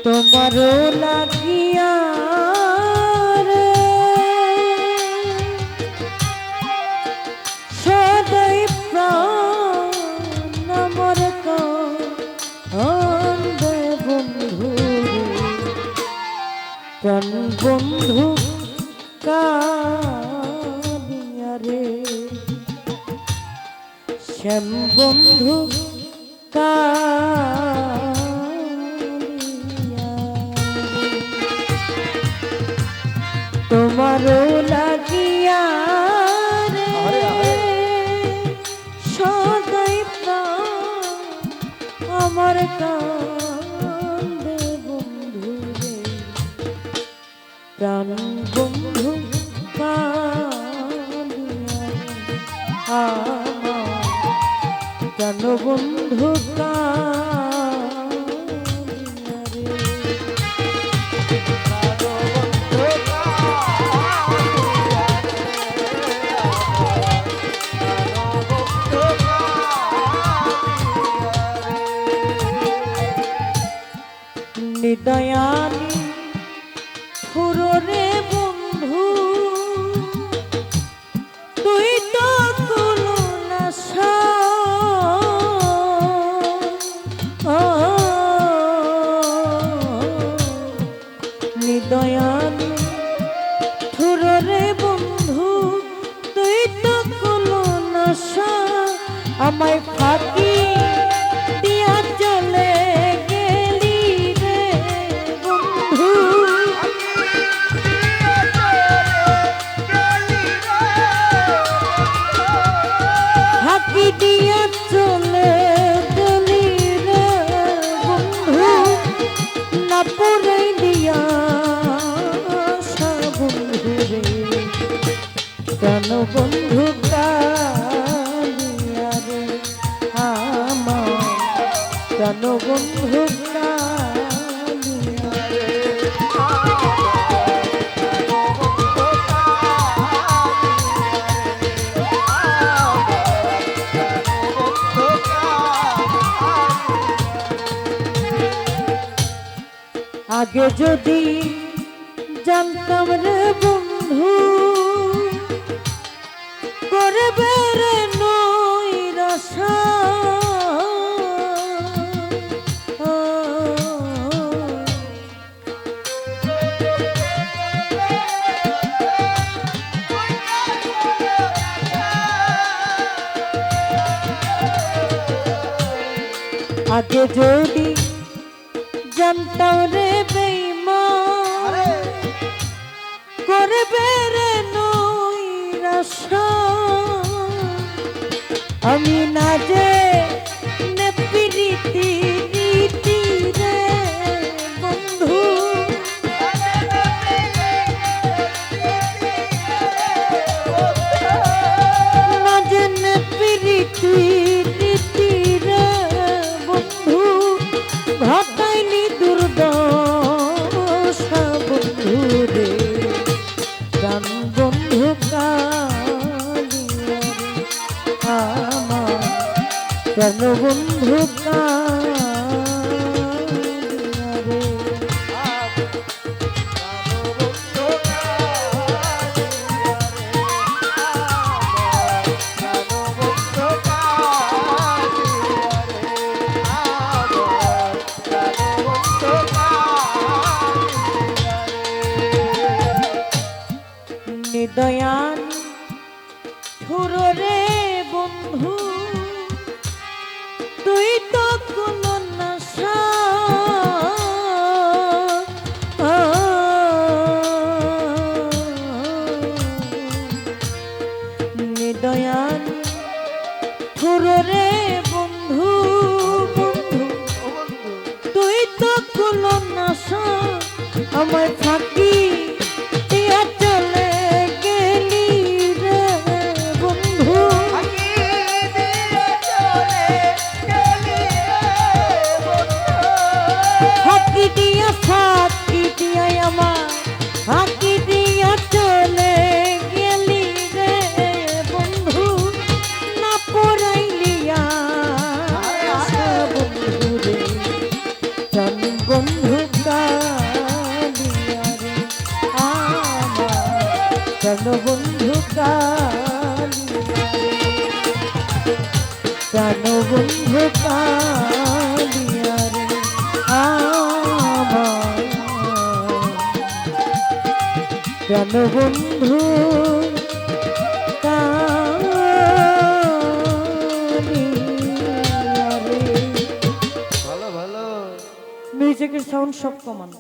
তোমারও লাগিয়া রে সদাই প্রাণ আমার কান্দে বন্ধু প্রাণ বন্ধু কাঁদিয়া রে শ্যাম বন্ধু তোমারও লাগিয়া রে সদাই প্রাণ আমার কান্দে বন্ধু রে প্রাণ বন্ধু কাঁদিয়া আমার প্রাণ বন্ধু নিদয়ানি ফুররে বন্ধু তুই তো কুলো নাশা নিদয়ানি ফুররে বন্ধু তুই তো কুলো নাশা আমায় ফাঁকি দিয়া চলে দিয়া চলে গেলি রে বন্ধু না পড়ে দিয়া বন্ধু রে কেন বন্ধু কালিয়া রে আমার কেন বন্ধু কালিয়া রে আগে যদি জানতাম রে বন্ধু করবে রে নৈরাশা আগে যদি জানতাম রে বেঈমান করবে রে নৈরাশা আমি না যে প্রীতি রীতি রে বন্ধু না যে প্রীতি রীতি রে বন্ধু ঘটাইলি দুর্দশা বন্ধু রে প্রাণ বন্ধু কালিয়া রে আমার প্রাণ বন্ধু কালিয়া রে নিদয়ান ফুররে বন্ধু তুই তো কোনো নাশা নিদয়ান ফুররে বন্ধু বন্ধু তুই তো কোনো নাশা আমার ফাঁকি দিয়া চলে গেলি রে বন্ধু ফাঁকি দিয়া আমার ফাঁকি দিয়া চলে গেলি রে বন্ধু না পড়াইলিয়া বন্ধু রে বন্ধু কা প্রাণ বন্ধু কালিয়া রে আমার প্রাণ বন্ধু ভালো ভালো মিউজিকের সাউন্ড সব কমান।